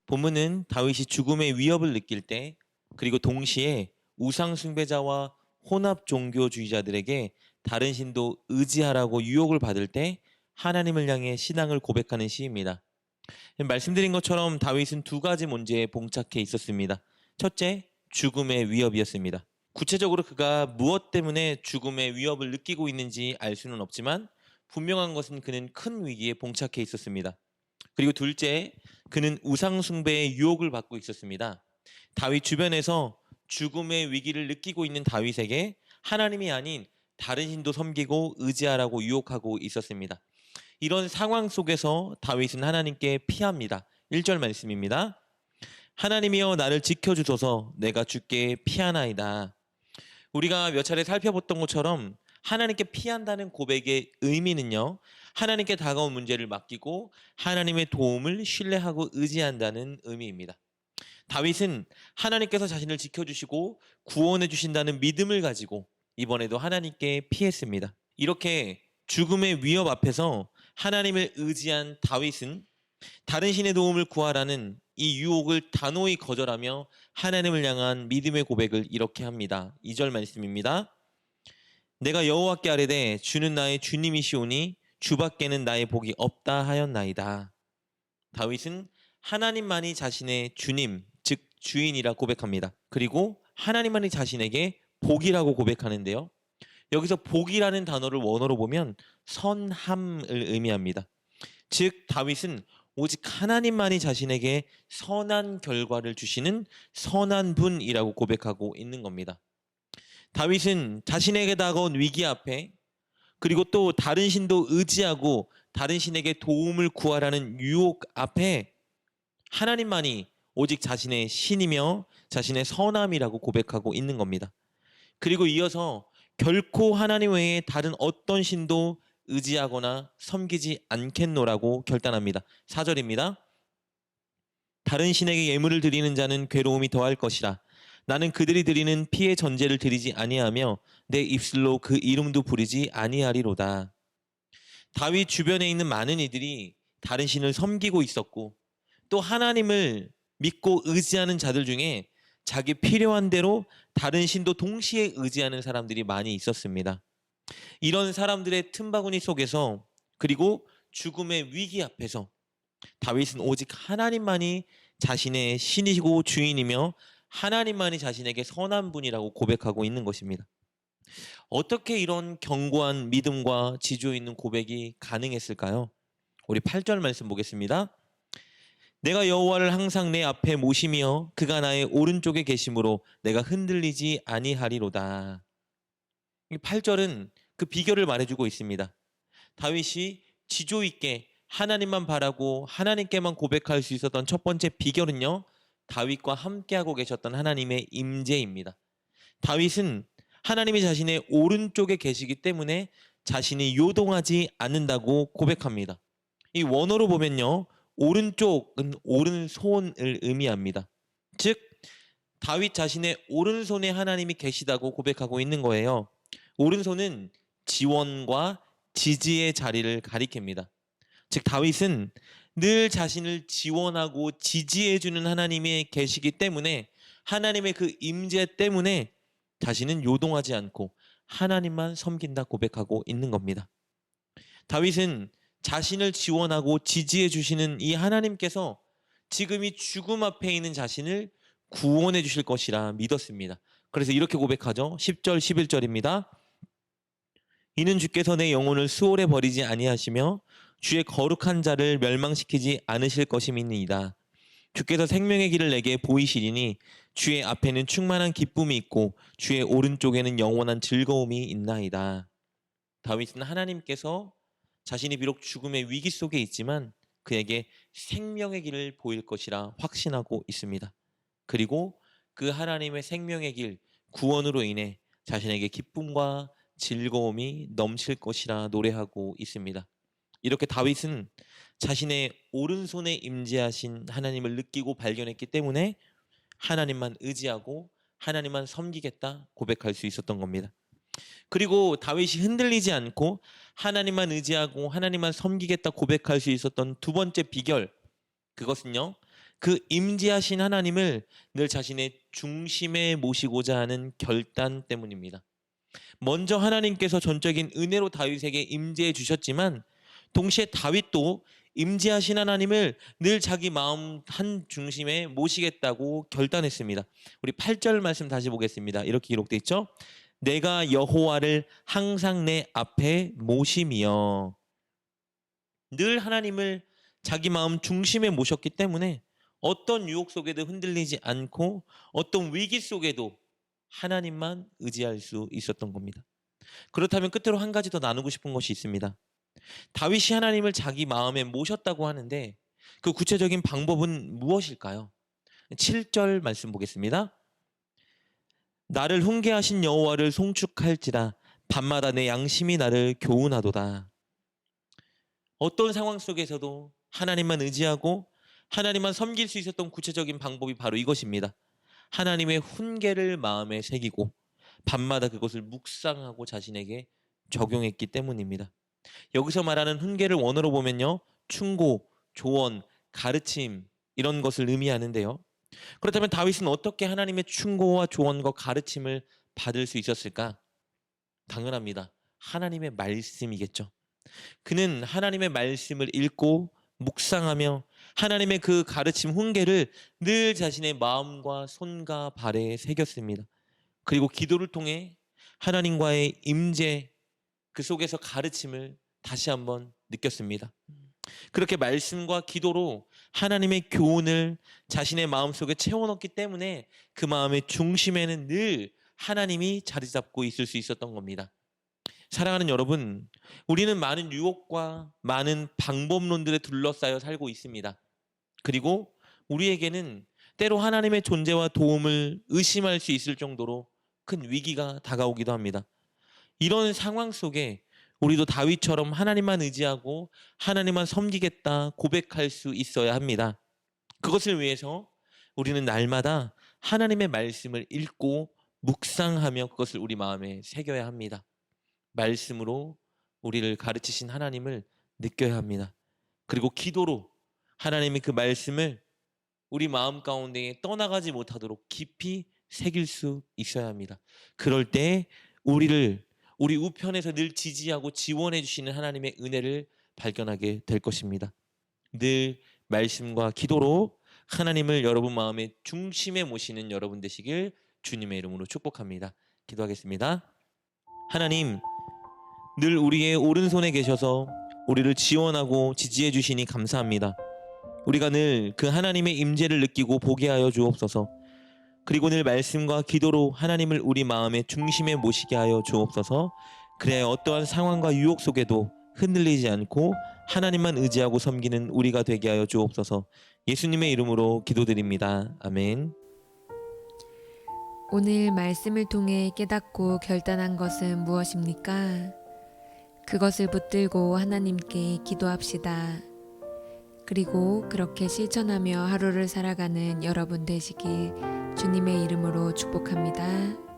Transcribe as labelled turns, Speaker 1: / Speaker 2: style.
Speaker 1: 본문은 다윗이 죽음의 위협을 느낄 때 그리고 동시에 우상 숭배자와 혼합 종교주의자들에게 다른 신도 의지하라고 유혹을 받을 때 하나님을 향해 신앙을 고백하는 시입니다. 말씀드린 것처럼 다윗은 두 가지 문제에 봉착해 있었습니다. 첫째, 죽음의 위협이었습니다. 구체적으로 그가 무엇 때문에 죽음의 위협을 느끼고 있는지 알 수는 없지만 분명한 것은 그는 큰 위기에 봉착해 있었습니다. 그리고 둘째, 그는 우상 숭배의 유혹을 받고 있었습니다. 다윗 주변에서 죽음의 위기를 느끼고 있는 다윗에게 하나님이 아닌 다른 신도 섬기고 의지하라고 유혹하고 있었습니다. 이런 상황 속에서 다윗은 하나님께 피합니다. 1절 말씀입니다. 하나님이여 나를 지켜주소서 내가 주께 피하나이다. 우리가 몇 차례 살펴봤던 것처럼 하나님께 피한다는 고백의 의미는요, 하나님께 다가온 문제를 맡기고 하나님의 도움을 신뢰하고 의지한다는 의미입니다. 다윗은 하나님께서 자신을 지켜주시고 구원해 주신다는 믿음을 가지고 이번에도 하나님께 피했습니다. 이렇게 죽음의 위협 앞에서 하나님을 의지한 다윗은 다른 신의 도움을 구하라는 이 유혹을 단호히 거절하며 하나님을 향한 믿음의 고백을 이렇게 합니다. 2절 말씀입니다. 내가 여호와께 아뢰되 주는 나의 주님이시오니 주밖에는 나의 복이 없다 하였나이다. 다윗은 하나님만이 자신의 주님, 즉 주인이라 고백합니다. 그리고 하나님만이 자신에게 복이라고 고백하는데요. 여기서 복이라는 단어를 원어로 보면 선함을 의미합니다. 즉 다윗은 오직 하나님만이 자신에게 선한 결과를 주시는 선한 분이라고 고백하고 있는 겁니다. 다윗은 자신에게 다가온 위기 앞에 그리고 또 다른 신도 의지하고 다른 신에게 도움을 구하라는 유혹 앞에 하나님만이 오직 자신의 신이며 자신의 선함이라고 고백하고 있는 겁니다. 그리고 이어서 결코 하나님 외에 다른 어떤 신도 의지하거나 섬기지 않겠노라고 결단합니다. 4절입니다. 다른 신에게 예물을 드리는 자는 괴로움이 더할 것이라. 나는 그들이 드리는 피의 전제를 드리지 아니하며 내 입술로 그 이름도 부르지 아니하리로다. 다윗 주변에 있는 많은 이들이 다른 신을 섬기고 있었고 또 하나님을 믿고 의지하는 자들 중에 자기 필요한 대로 다른 신도 동시에 의지하는 사람들이 많이 있었습니다. 이런 사람들의 틈바구니 속에서 그리고 죽음의 위기 앞에서 다윗은 오직 하나님만이 자신의 신이시고 주인이며 하나님만이 자신에게 선한 분이라고 고백하고 있는 것입니다. 어떻게 이런 견고한 믿음과 지조 있는 고백이 가능했을까요? 우리 8절 말씀 보겠습니다. 내가 여호와를 항상 내 앞에 모시며 그가 나의 오른쪽에 계심으로 내가 흔들리지 아니하리로다. 8절은 그 비결을 말해주고 있습니다. 다윗이 지조 있게 하나님만 바라고 하나님께만 고백할 수 있었던 첫 번째 비결은요, 다윗과 함께하고 계셨던 하나님의 임재입니다. 다윗은 하나님이 자신의 오른쪽에 계시기 때문에 자신이 요동하지 않는다고 고백합니다. 이 원어로 보면요, 오른쪽은 오른손을 의미합니다. 즉 다윗 자신의 오른손에 하나님이 계시다고 고백하고 있는 거예요. 오른손은 지원과 지지의 자리를 가리킵니다. 즉 다윗은 늘 자신을 지원하고 지지해주는 하나님이 계시기 때문에 하나님의 그 임재 때문에 자신은 요동하지 않고 하나님만 섬긴다 고백하고 있는 겁니다. 다윗은 자신을 지원하고 지지해 주시는 이 하나님께서 지금 이 죽음 앞에 있는 자신을 구원해 주실 것이라 믿었습니다. 그래서 이렇게 고백하죠. 10절 11절입니다. 이는 주께서 내 영혼을 수월에 버리지 아니하시며 주의 거룩한 자를 멸망시키지 않으실 것임이니이다. 주께서 생명의 길을 내게 보이시리니 주의 앞에는 충만한 기쁨이 있고 주의 오른쪽에는 영원한 즐거움이 있나이다. 다윗은 하나님께서 자신이 비록 죽음의 위기 속에 있지만 그에게 생명의 길을 보일 것이라 확신하고 있습니다. 그리고 그 하나님의 생명의 길, 구원으로 인해 자신에게 기쁨과 즐거움이 넘칠 것이라 노래하고 있습니다. 이렇게 다윗은 자신의 오른손에 임재하신 하나님을 느끼고 발견했기 때문에 하나님만 의지하고 하나님만 섬기겠다 고백할 수 있었던 겁니다. 그리고 다윗이 흔들리지 않고 하나님만 의지하고 하나님만 섬기겠다 고백할 수 있었던 두 번째 비결, 그것은요, 그 임재하신 하나님을 늘 자신의 중심에 모시고자 하는 결단 때문입니다. 먼저 하나님께서 전적인 은혜로 다윗에게 임재해 주셨지만 동시에 다윗도 임재하신 하나님을 늘 자기 마음 한 중심에 모시겠다고 결단했습니다. 우리 8절 말씀 다시 보겠습니다. 이렇게 기록되어 있죠. 내가 여호와를 항상 내 앞에 모심이여. 늘 하나님을 자기 마음 중심에 모셨기 때문에 어떤 유혹 속에도 흔들리지 않고 어떤 위기 속에도 하나님만 의지할 수 있었던 겁니다. 그렇다면 끝으로 한 가지 더 나누고 싶은 것이 있습니다. 다윗이 하나님을 자기 마음에 모셨다고 하는데 그 구체적인 방법은 무엇일까요? 7절 말씀 보겠습니다. 나를 훈계하신 여호와를 송축할지라 밤마다 내 양심이 나를 교훈하도다. 어떤 상황 속에서도 하나님만 의지하고 하나님만 섬길 수 있었던 구체적인 방법이 바로 이것입니다. 하나님의 훈계를 마음에 새기고 밤마다 그것을 묵상하고 자신에게 적용했기 때문입니다. 여기서 말하는 훈계를 원어로 보면요, 충고, 조언, 가르침 이런 것을 의미하는데요. 그렇다면 다윗은 어떻게 하나님의 충고와 조언과 가르침을 받을 수 있었을까? 당연합니다. 하나님의 말씀이겠죠. 그는 하나님의 말씀을 읽고 묵상하며 하나님의 그 가르침 훈계를 늘 자신의 마음과 손과 발에 새겼습니다. 그리고 기도를 통해 하나님과의 임재, 그 속에서 가르침을 다시 한번 느꼈습니다. 그렇게 말씀과 기도로 하나님의 교훈을 자신의 마음속에 채워넣기 때문에 그 마음의 중심에는 늘 하나님이 자리 잡고 있을 수 있었던 겁니다. 사랑하는 여러분, 우리는 많은 유혹과 많은 방법론들에 둘러싸여 살고 있습니다. 그리고 우리에게는 때로 하나님의 존재와 도움을 의심할 수 있을 정도로 큰 위기가 다가오기도 합니다. 이런 상황 속에 우리도 다윗처럼 하나님만 의지하고 하나님만 섬기겠다 고백할 수 있어야 합니다. 그것을 위해서 우리는 날마다 하나님의 말씀을 읽고 묵상하며 그것을 우리 마음에 새겨야 합니다. 말씀으로 우리를 가르치신 하나님을 느껴야 합니다. 그리고 기도로 하나님의 그 말씀을 우리 마음 가운데 떠나가지 못하도록 깊이 새길 수 있어야 합니다. 그럴 때 우리 우편에서 늘 지지하고 지원해 주시는 하나님의 은혜를 발견하게 될 것입니다. 늘 말씀과 기도로 하나님을 여러분 마음의 중심에 모시는 여러분 되시길 주님의 이름으로 축복합니다. 기도하겠습니다. 하나님, 늘 우리의 오른손에 계셔서 우리를 지원하고 지지해 주시니 감사합니다. 우리가 늘 그 하나님의 임재를 느끼고 보게 하여 주옵소서. 그리고 늘 말씀과 기도로 하나님을 우리 마음의 중심에 모시게 하여 주옵소서. 그래야 어떠한 상황과 유혹 속에도 흔들리지 않고 하나님만 의지하고 섬기는 우리가 되게 하여 주옵소서. 예수님의 이름으로 기도드립니다. 아멘.
Speaker 2: 오늘 말씀을 통해 깨닫고 결단한 것은 무엇입니까? 그것을 붙들고 하나님께 기도합시다. 그리고 그렇게 실천하며 하루를 살아가는 여러분 되시길 주님의 이름으로 축복합니다.